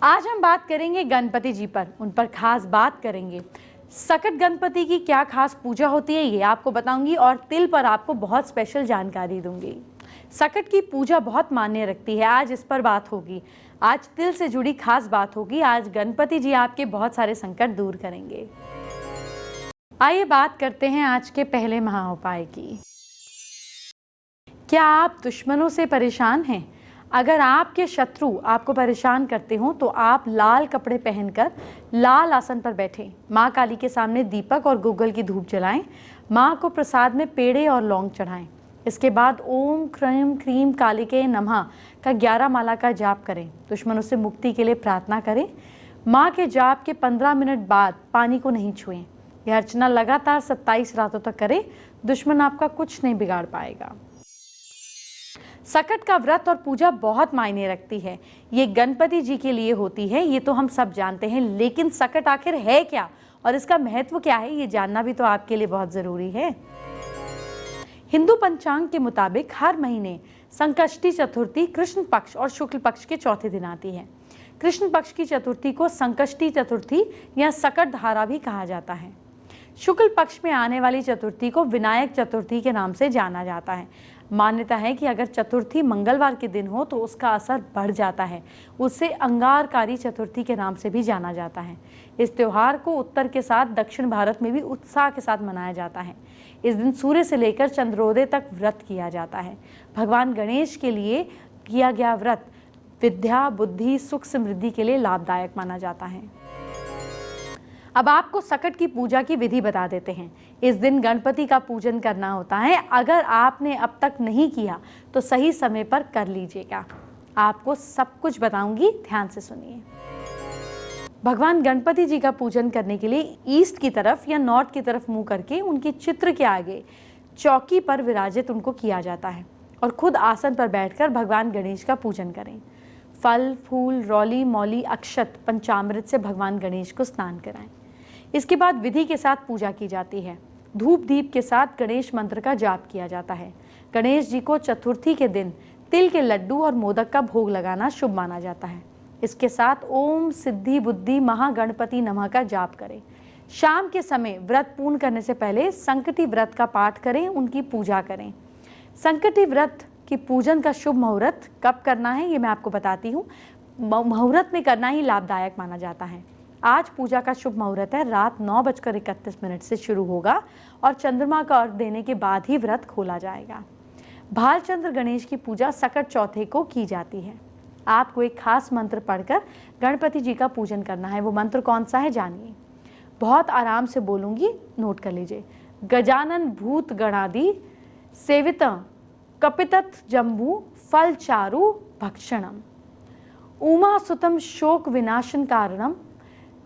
आज हम बात करेंगे गणपति जी पर, उन पर खास बात करेंगे। सकट गणपति की क्या खास पूजा होती है ये आपको बताऊंगी और तिल पर आपको बहुत स्पेशल जानकारी दूंगी। सकट की पूजा बहुत मान्य रखती है, आज इस पर बात होगी। आज तिल से जुड़ी खास बात होगी। आज गणपति जी आपके बहुत सारे संकट दूर करेंगे। आइए बात करते हैं आज के पहले महाउपाय की। क्या आप दुश्मनों से परेशान हैं? अगर आपके शत्रु आपको परेशान करते हो तो आप लाल कपड़े पहनकर लाल आसन पर बैठें। माँ काली के सामने दीपक और गूगल की धूप जलाएं। माँ को प्रसाद में पेड़े और लौंग चढ़ाएं। इसके बाद ओम क्रीम क्रीम कालिके नमः का 11 माला का जाप करें। दुश्मनों से मुक्ति के लिए प्रार्थना करें। माँ के जाप के 15 मिनट बाद पानी को नहीं छुएं। यह अर्चना लगातार 27 रातों तक करें। दुश्मन आपका कुछ नहीं बिगाड़ पाएगा। सकट का व्रत और पूजा बहुत मायने रखती है। ये गणपति जी के लिए होती है, ये तो हम सब जानते हैं, लेकिन सकट आखिर है क्या और इसका महत्व क्या है ये जानना भी तो आपके लिए बहुत जरूरी है। हिंदू पंचांग के मुताबिक हर महीने संकष्टी चतुर्थी कृष्ण पक्ष और शुक्ल पक्ष के चौथे दिन आती है। कृष्ण पक्ष की चतुर्थी को संकष्टी चतुर्थी या सकट धारा भी कहा जाता है। शुक्ल पक्ष में आने वाली चतुर्थी को विनायक चतुर्थी के नाम से जाना जाता है। मान्यता है कि अगर चतुर्थी मंगलवार के दिन हो तो उसका असर बढ़ जाता है। उसे अंगारकारी चतुर्थी के नाम से भी जाना जाता है। इस त्योहार को उत्तर के साथ दक्षिण भारत में भी उत्साह के साथ मनाया जाता है। इस दिन सूर्य से लेकर चंद्रोदय तक व्रत किया जाता है। भगवान गणेश के लिए किया गया व्रत विद्या, बुद्धि, सुख, समृद्धि के लिए लाभदायक माना जाता है। अब आपको सकट की पूजा की विधि बता देते हैं। इस दिन गणपति का पूजन करना होता है। अगर आपने अब तक नहीं किया तो सही समय पर कर लीजिएगा। आपको सब कुछ बताऊंगी, ध्यान से सुनिए। भगवान गणपति जी का पूजन करने के लिए ईस्ट की तरफ या नॉर्थ की तरफ मुंह करके उनके चित्र के आगे चौकी पर विराजित उनको किया जाता है और खुद आसन पर बैठकर भगवान गणेश का पूजन करें। फल, फूल, रौली, मौली, अक्षत, पंचामृत से भगवान गणेश को स्नान कराएं। इसके बाद विधि के साथ पूजा की जाती है। धूप दीप के साथ गणेश मंत्र का जाप किया जाता है। गणेश जी को चतुर्थी के दिन तिल के लड्डू और मोदक का भोग लगाना शुभ माना जाता है। इसके साथ ओम सिद्धि बुद्धि महागणपति नमः का जाप करें। शाम के समय व्रत पूर्ण करने से पहले संकटी व्रत का पाठ करें, उनकी पूजा करें। संकटी व्रत की पूजन का शुभ मुहूर्त कब करना है ये मैं आपको बताती हूँ। मुहूर्त में करना ही लाभदायक माना जाता है। आज पूजा का शुभ मुहूर्त है, रात 9:31 से शुरू होगा और चंद्रमा का अर्घ देने के बाद ही व्रत खोला जाएगा। भालचंद्र गणेश की पूजा सकट चौथे को की जाती है। आपको एक खास मंत्र पढ़कर गणपति जी का पूजन करना है। वो मंत्र कौन सा है जानिए। बहुत आराम से बोलूंगी, नोट कर लीजिए। गजानन भूत गणादि सेवित कपितत जम्बू फल चारु भक्षणम उमा सुतम शोक विनाशन कारणम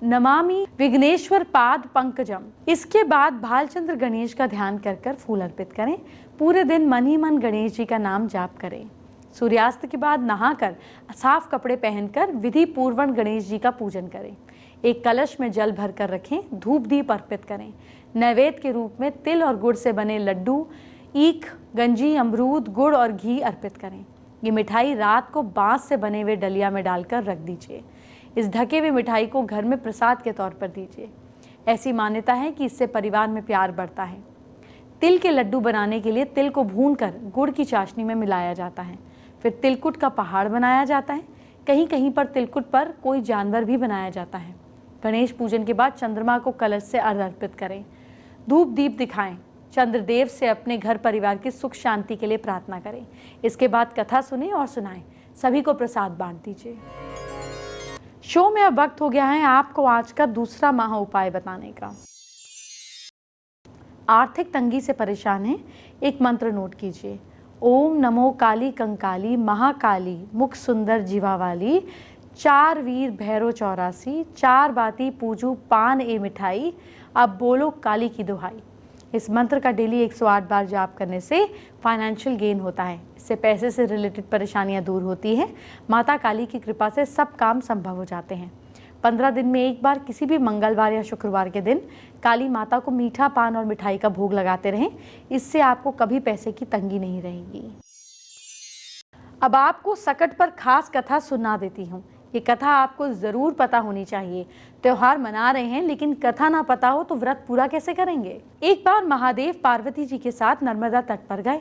नमामि विघ्नेश्वर पाद पंकजम। इसके बाद भालचंद्र गणेश का ध्यान कर कर फूल अर्पित करें। पूरे दिन मन ही मन गणेश जी का नाम जाप करें। सूर्यास्त के बाद नहाकर साफ कपड़े पहनकर विधि पूर्वक गणेश जी का पूजन करें। एक कलश में जल भर कर रखें। धूप दीप अर्पित करें। नैवेद्य के रूप में तिल और गुड़ से बने लड्डू, ईख, गंजी, अमरूद, गुड़ और घी अर्पित करें। ये मिठाई रात को बांस से बने हुए डलिया में डालकर रख दीजिए। इस ढके हुए मिठाई को घर में प्रसाद के तौर पर दीजिए। ऐसी मान्यता है कि इससे परिवार में प्यार बढ़ता है। तिल के लड्डू बनाने के लिए तिल को भूनकर गुड़ की चाशनी में मिलाया जाता है। फिर तिलकुट का पहाड़ बनाया जाता है। कहीं कहीं पर तिलकुट पर कोई जानवर भी बनाया जाता है। गणेश पूजन के बाद चंद्रमा को कलश से अर्घ्य अर्पित करें। धूप दीप दिखाएं। चंद्रदेव से अपने घर परिवार की सुख शांति के लिए प्रार्थना करें। इसके बाद कथा सुने और सुनाएं। सभी को प्रसाद बांट दीजिए। शो में अब वक्त हो गया है आपको आज का दूसरा महा उपाय बताने का। आर्थिक तंगी से परेशान हैं, एक मंत्र नोट कीजिए। ओम नमो काली कंकाली महाकाली मुख सुंदर जीवा वाली 4 वीर भैरो 84 4 बाती पूजू पान ए मिठाई अब बोलो काली की दुहाई। इस मंत्र का डेली 108 बार जाप करने से फाइनेंशियल गेन होता है। इससे पैसे से रिलेटेड परेशानियां दूर होती हैं। माता काली की कृपा से सब काम संभव हो जाते हैं। 15 दिन में एक बार किसी भी मंगलवार या शुक्रवार के दिन काली माता को मीठा पान और मिठाई का भोग लगाते रहें। इससे आपको कभी पैसे की तंगी नहीं रहेगी। अब आपको सकट पर खास कथा सुना देती हूँ। ये कथा आपको ज़रूर पता होनी चाहिए। त्योहार मना रहे हैं लेकिन कथा ना पता हो तो व्रत पूरा कैसे करेंगे। एक बार महादेव पार्वती जी के साथ नर्मदा तट पर गए।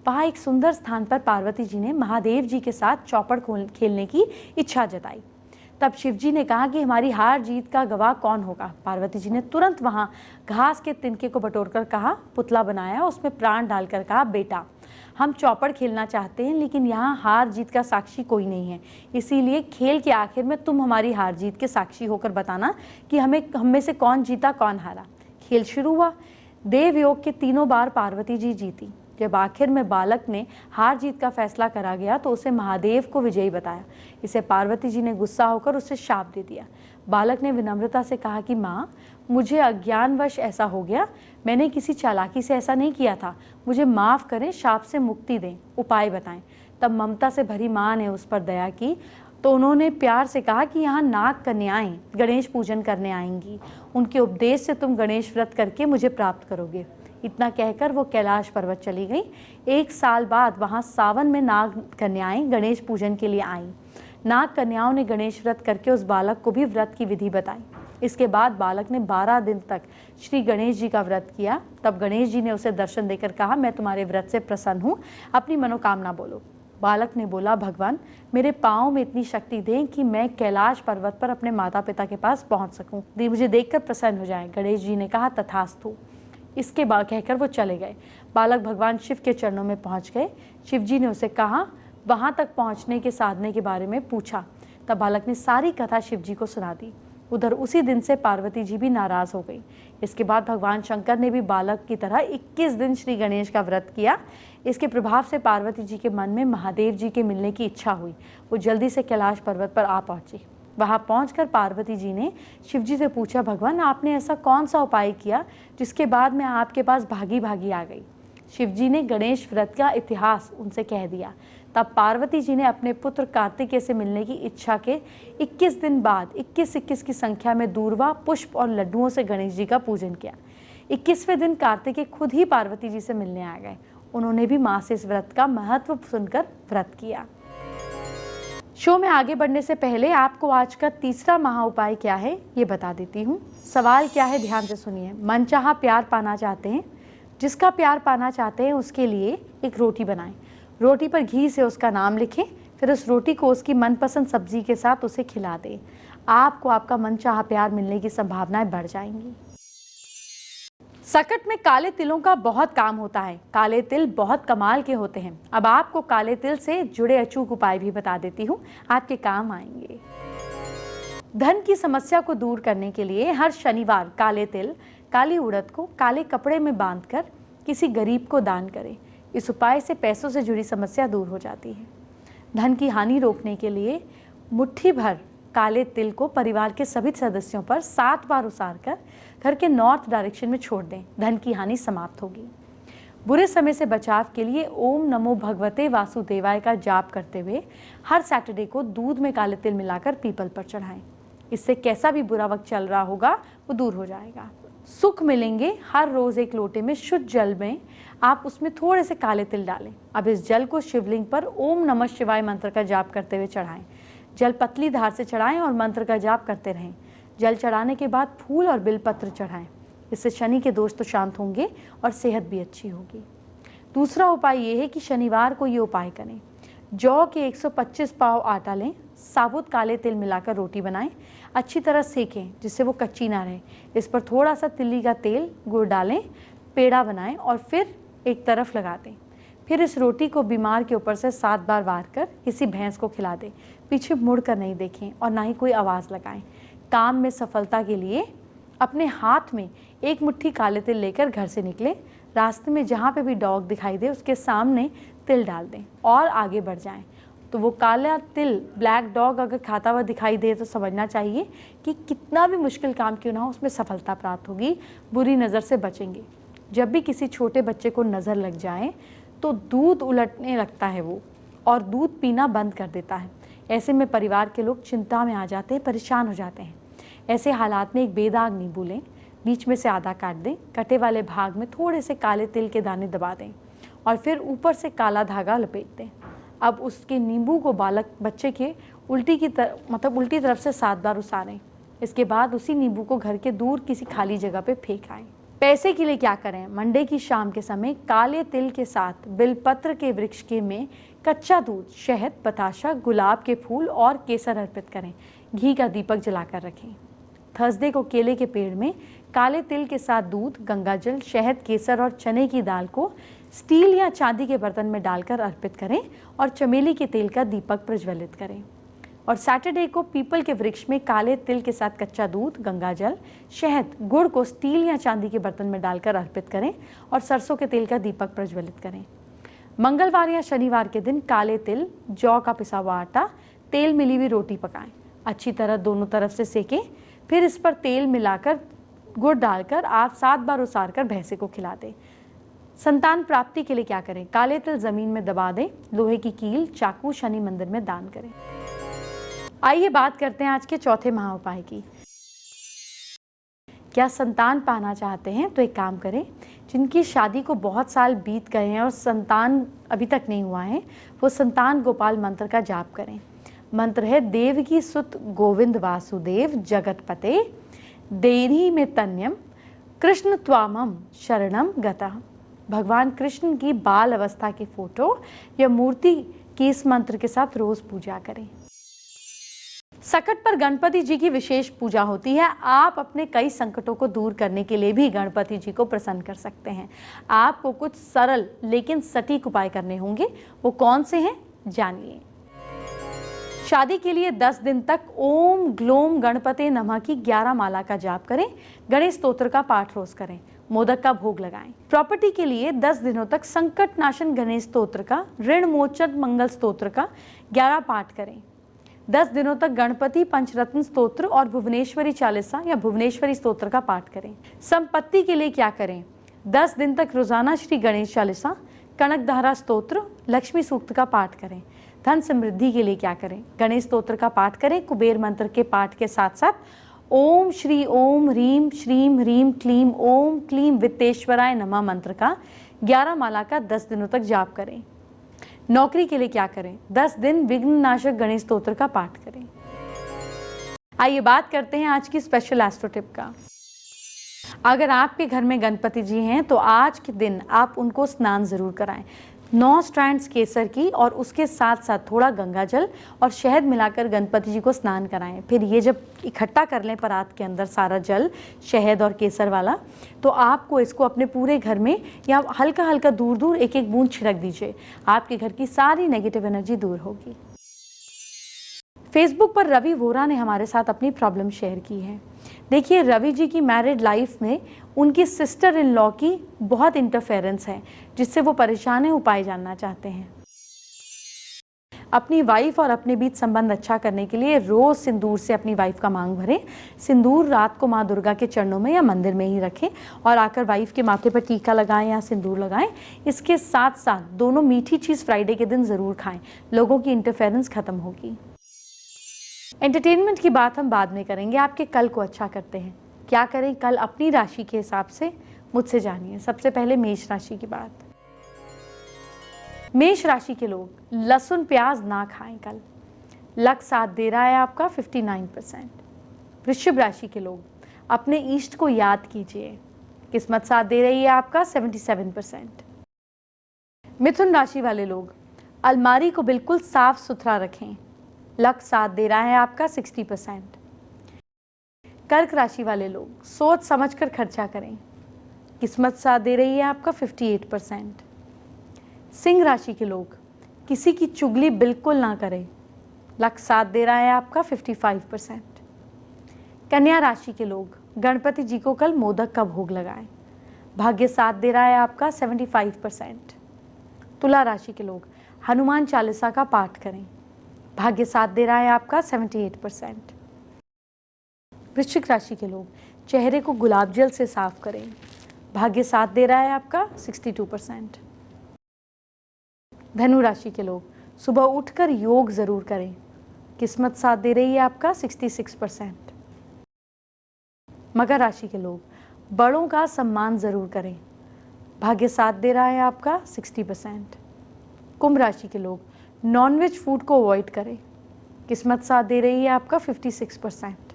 वहाँ एक सुंदर स्थान पर पार्वती जी ने महादेव जी के साथ चौपड़ खेलने की इच्छा जताई। तब शिव जी ने कहा कि हमारी हार जीत का गवाह कौन होगा। पार्वती जी ने तुरंत वहाँ घास के तिनके को बटोरकर कहा, पुतला बनाया, उसमें प्राण डालकर कहा, बेटा हम चौपड़ खेलना चाहते हैं लेकिन यहाँ हार जीत का साक्षी कोई नहीं है, इसीलिए खेल के आखिर में तुम हमारी हार जीत के साक्षी होकर बताना कि हम में से कौन जीता कौन हारा। खेल शुरू हुआ। देवयोग के 3 बार पार्वती जी जीती। जब आखिर में बालक ने हार जीत का फैसला करा गया तो उसे महादेव को विजयी बताया। इसे पार्वती जी ने गुस्सा होकर उसे शाप दे दिया। बालक ने विनम्रता से कहा कि माँ, मुझे अज्ञानवश ऐसा हो गया, मैंने किसी चालाकी से ऐसा नहीं किया था, मुझे माफ़ करें, शाप से मुक्ति दें, उपाय बताएं। तब ममता से भरी माँ ने उस पर दया की तो उन्होंने प्यार से कहा कि यहाँ नाग कन्याएं गणेश पूजन करने आएंगी, उनके उपदेश से तुम गणेश व्रत करके मुझे प्राप्त करोगे। इतना कहकर वो कैलाश पर्वत चली गई। 1 साल बाद वहाँ सावन में नाग कन्याएं गणेश पूजन के लिए आईं। नाग कन्याओं ने गणेश व्रत करके उस बालक को भी व्रत की विधि बताई। इसके बाद बालक ने 12 दिन तक श्री गणेश जी का व्रत किया। तब गणेश जी ने उसे दर्शन देकर कहा, मैं तुम्हारे व्रत से प्रसन्न हूँ, अपनी मनोकामना बोलो। बालक ने बोला, भगवान मेरे पाँव में इतनी शक्ति दें कि मैं कैलाश पर्वत पर अपने माता पिता के पास पहुँच सकूँ, मुझे देखकर प्रसन्न हो जाए। गणेश जी ने कहा, तथास्तु। इसके बाद कहकर वो चले गए। बालक भगवान शिव के चरणों में पहुँच गए। शिव जी ने उसे कहा, वहाँ तक पहुँचने के साधने के बारे में पूछा। तब बालक ने सारी कथा शिव जी को सुना दी। उधर उसी दिन से पार्वती जी भी नाराज़ हो गई। इसके बाद भगवान शंकर ने भी बालक की तरह 21 दिन श्री गणेश का व्रत किया। इसके प्रभाव से पार्वती जी के मन में महादेव जी के मिलने की इच्छा हुई। वो जल्दी से कैलाश पर्वत पर आ पहुंची। वहां पहुंचकर पार्वती जी ने शिव जी से पूछा, भगवान आपने ऐसा कौन सा उपाय किया जिसके बाद मैं आपके पास भागी भागी आ गई। शिव जी ने गणेश व्रत का इतिहास उनसे कह दिया। तब पार्वती जी ने अपने पुत्र कार्तिकेय से मिलने की इच्छा के 21 दिन बाद 21 की संख्या में दूर्वा, पुष्प और लड्डुओं से गणेश जी का पूजन किया। 21वें दिन कार्तिकेय खुद ही पार्वती जी से मिलने आ गए। उन्होंने भी मां से इस व्रत का महत्व सुनकर व्रत किया। शो में आगे बढ़ने से पहले आपको आज का तीसरा महा उपाय क्या है ये बता देती हूँ। सवाल क्या है, ध्यान से सुनिए। मनचाहा प्यार पाना चाहते हैं, जिसका प्यार पाना चाहते हैं उसके लिए एक रोटी बनाएं। रोटी पर घी से उसका नाम लिखें, फिर उस रोटी को उसकी मनपसंद सब्जी के साथ उसे खिला दें। आपको आपका मनचाहा प्यार मिलने की संभावनाएं बढ़ जाएंगी। सकट में काले तिलों का बहुत काम होता है। काले तिल बहुत कमाल के होते हैं। अब आपको काले तिल से जुड़े अचूक उपाय भी बता देती हूँ, आपके काम आएंगे। धन की समस्या को दूर करने के लिए हर शनिवार काले तिल, काली उड़द को काले कपड़े में बांधकर किसी गरीब को दान करें। इस उपाय से पैसों से जुड़ी समस्या दूर हो जाती है। धन की हानि रोकने के लिए मुट्ठी भर काले तिल को परिवार के सभी सदस्यों पर 7 बार उसारकर घर के नॉर्थ डायरेक्शन में छोड़ दें। धन की हानि समाप्त होगी। बुरे समय से बचाव के लिए ओम नमो भगवते वासुदेवाय का जाप करते हुए हर सैटरडे को दूध में काले तिल मिलाकर पीपल पर चढ़ाएं। इससे कैसा भी बुरा वक्त चल रहा होगा वो दूर हो जाएगा। सुख मिलेंगे। हर रोज एक लोटे में शुद्ध जल में आप उसमें थोड़े से काले तिल डालें। अब इस जल को शिवलिंग पर ओम नमः शिवाय मंत्र का जाप करते हुए चढ़ाएं। जल पतली धार से चढ़ाएं और मंत्र का जाप करते रहें। जल चढ़ाने के बाद फूल और बिलपत्र चढ़ाएं। इससे शनि के दोष तो शांत होंगे और सेहत भी अच्छी होगी। दूसरा उपाय ये है कि शनिवार को ये उपाय करें। जौ के 125 पाव आटा लें, साबुत काले तिल मिलाकर रोटी बनाएं, अच्छी तरह सेकें जिससे वो कच्ची ना रहे। इस पर थोड़ा सा तिल्ली का तेल, गुड़ डालें, पेड़ा बनाएं और फिर एक तरफ लगा दें। फिर इस रोटी को बीमार के ऊपर से 7 बार वार कर किसी भैंस को खिला दें। पीछे मुड़कर नहीं देखें और ना ही कोई आवाज़ लगाएं। काम में सफलता के लिए अपने हाथ में एक मुट्ठी काले तिल लेकर घर से निकलें। रास्ते में जहाँ पे भी डॉग दिखाई दे उसके सामने तिल डाल दें और आगे बढ़ जाएं। तो वो काला तिल ब्लैक डॉग अगर खाता हुआ दिखाई दे तो समझना चाहिए कि कितना भी मुश्किल काम क्यों ना हो उसमें सफलता प्राप्त होगी, बुरी नज़र से बचेंगे। जब भी किसी छोटे बच्चे को नज़र लग जाए तो दूध उलटने लगता है वो और दूध पीना बंद कर देता है। ऐसे में परिवार के लोग चिंता में आ जाते हैं, परेशान हो जाते हैं। ऐसे हालात में एक बेदाग नींबू लें, बीच में से आधा काट दें, कटे वाले भाग में थोड़े से काले तिल के दाने दबा दें और फिर ऊपर से काला धागा लपेट दें। अब उसके नींबू को बालक बच्चे के उल्टी तरफ से 7 बार उसारें। इसके बाद उसी नींबू को घर के दूर किसी खाली जगह पे फेंक आएं। पैसे के लिए क्या करें? मंडे की शाम के समय काले तिल के साथ बिलपत्र के वृक्ष के में कच्चा दूध, शहद, बताशा, गुलाब के फूल और केसर अर्पित करें। घी का दीपक जलाकर रखें। थर्सडे को केले के पेड़ में काले तिल के साथ दूध, गंगाजल, शहद, केसर और चने की दाल को स्टील या चांदी के बर्तन में डालकर अर्पित करें और चमेली के तेल का दीपक प्रज्वलित करें। और सैटरडे को पीपल के वृक्ष में काले तिल के साथ कच्चा दूध, गंगाजल, शहद, गुड़ को स्टील या चांदी के बर्तन में डालकर अर्पित करें और सरसों के तेल का दीपक प्रज्वलित करें। मंगलवार या शनिवार के दिन काले तिल, जौ का पिसा हुआ आटा, तेल मिली हुई रोटी पकाएं। अच्छी तरह दोनों तरफ से सेकें। फिर इस पर तेल मिलाकर गुड़ डालकर आप 7 बार उसार कर भैंसे को खिला दें। संतान प्राप्ति के लिए क्या करें? काले तिल जमीन में दबा दें। लोहे की कील, चाकू शनि मंदिर में दान करें। आइए बात करते हैं आज के चौथे महाउपाय की। क्या संतान पाना चाहते हैं तो एक काम करें, जिनकी शादी को बहुत साल बीत गए हैं और संतान अभी तक नहीं हुआ है, वो संतान गोपाल मंत्र का जाप करें। मंत्र है देवकी सुत गोविंद वासुदेव जगतपते देहि में तन्यम कृष्ण त्वामम शरणम गतः। भगवान कृष्ण की बाल अवस्था की फोटो या मूर्ति की इस मंत्र के साथ रोज पूजा करें। सकट पर गणपति जी की विशेष पूजा होती है। आप अपने कई संकटों को दूर करने के लिए भी गणपति जी को प्रसन्न कर सकते हैं। आपको कुछ सरल लेकिन सटीक उपाय करने होंगे। वो कौन से हैं, जानिए। शादी के लिए 10 दिन तक ओम ग्लोम गणपते नमः की 11 माला का जाप करें। गणेश स्तोत्र का पाठ रोज करें। मोदक का भोग लगाएं। प्रॉपर्टी के लिए 10 दिनों तक संकट नाशन गणेश स्तोत्र का, ऋण मोचन मंगल स्तोत्र का 11 पाठ करें। 10 दिनों तक गणपति पंचरत्न स्तोत्र और भुवनेश्वरी चालीसा या भुवनेश्वरी स्तोत्र का पाठ करें। संपत्ति के लिए क्या करें? 10 दिन तक रोजाना श्री गणेश चालीसा, कनकधारा स्तोत्र, लक्ष्मी सूक्त का पाठ करें। धन समृद्धि के लिए क्या करें? गणेश स्तोत्र का पाठ करें। कुबेर मंत्र के पाठ के साथ साथ ओम श्री ओम ह्रीम श्रीम ह्रीम क्लीम ओम क्लीम वित्तेश्वराय नमः मंत्र का 11 माला का 10 दिनों तक जाप करें। नौकरी के लिए क्या करें? 10 दिन विघ्न नाशक गणेश स्तोत्र का पाठ करें। आइए बात करते हैं आज की स्पेशल एस्ट्रो टिप का। अगर आपके घर में गणपति जी हैं तो आज के दिन आप उनको स्नान जरूर कराएं। 9 स्ट्रैंड्स केसर की और उसके साथ साथ थोड़ा गंगाजल और शहद मिलाकर गणपति जी को स्नान कराएं। फिर ये जब इकट्ठा कर लें परात के अंदर सारा जल, शहद और केसर वाला, तो आपको इसको अपने पूरे घर में या हल्का हल्का दूर दूर एक एक बूंद छिड़क दीजिए। आपके घर की सारी नेगेटिव एनर्जी दूर होगी। फेसबुक पर रवि वोरा ने हमारे साथ अपनी प्रॉब्लम शेयर की है। देखिए, रवि जी की मैरिड लाइफ में उनकी सिस्टर इन लॉ की बहुत इंटरफेरेंस है, जिससे वो परेशान है। उपाय जानना चाहते हैं। अपनी वाइफ और अपने बीच संबंध अच्छा करने के लिए रोज सिंदूर से अपनी वाइफ का मांग भरें। सिंदूर रात को माँ दुर्गा के चरणों में या मंदिर में ही रखें और आकर वाइफ के माथे पर टीका लगाएं या सिंदूर लगाएं। इसके साथ साथ दोनों मीठी चीज फ्राइडे के दिन जरूर खाएं। लोगों की इंटरफेरेंस खत्म होगी। एंटरटेनमेंट की बात हम बाद में करेंगे। आपके कल को अच्छा करते हैं। क्या करें कल अपनी राशि के हिसाब से, मुझसे जानिए। सबसे पहले मेष राशि की बात। मेष राशि के लोग लहसुन प्याज ना खाएं कल। लक साथ दे रहा है आपका 59%। वृश्चिक राशि के लोग अपने इष्ट को याद कीजिए। किस्मत साथ दे रही है आपका 77%। मिथुन राशि वाले लोग अलमारी को बिल्कुल साफ सुथरा रखें। लक साथ दे रहा है आपका 60%। कर्क राशि वाले लोग सोच समझकर खर्चा करें। किस्मत साथ दे रही है आपका 58%। सिंह राशि के लोग किसी की चुगली बिल्कुल ना करें। लक साथ दे रहा है आपका 55%। कन्या राशि के लोग गणपति जी को कल मोदक का भोग लगाएं। भाग्य साथ दे रहा है आपका 75%। तुला राशि के लोग हनुमान चालीसा का पाठ करें। भाग्य साथ दे रहा है आपका 78%। वृश्चिक राशि के लोग चेहरे को गुलाब जल से साफ करें। भाग्य साथ दे रहा है आपका 62%। धनु राशि के लोग सुबह उठकर योग जरूर करें। किस्मत साथ दे रही है आपका 66%। मकर राशि के लोग बड़ों का सम्मान जरूर करें। भाग्य साथ दे रहा है आपका 60%। कुंभ राशि के लोग नॉनवेज फूड को अवॉइड करें। किस्मत साथ दे रही है आपका 56%।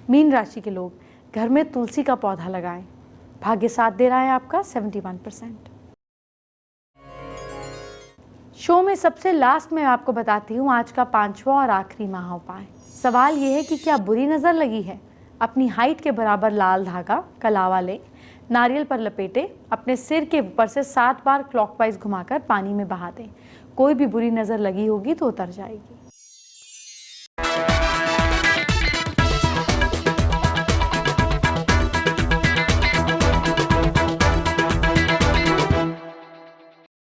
मीन राशि के लोग घर में तुलसी का पौधा लगाएं। भाग्य साथ दे रहा है आपका 71%। शो में सबसे लास्ट में आपको बताती हूँ आज का 5वां और आखिरी महा उपाय। सवाल ये है कि क्या बुरी नज़र लगी है? अपनी हाइट के बराबर लाल धागा कलावा लें, नारियल पर लपेटे, अपने सिर के ऊपर से 7 बार क्लॉकवाइज घुमाकर पानी में बहा दें। कोई भी बुरी नज़र लगी होगी तो उतर जाएगी।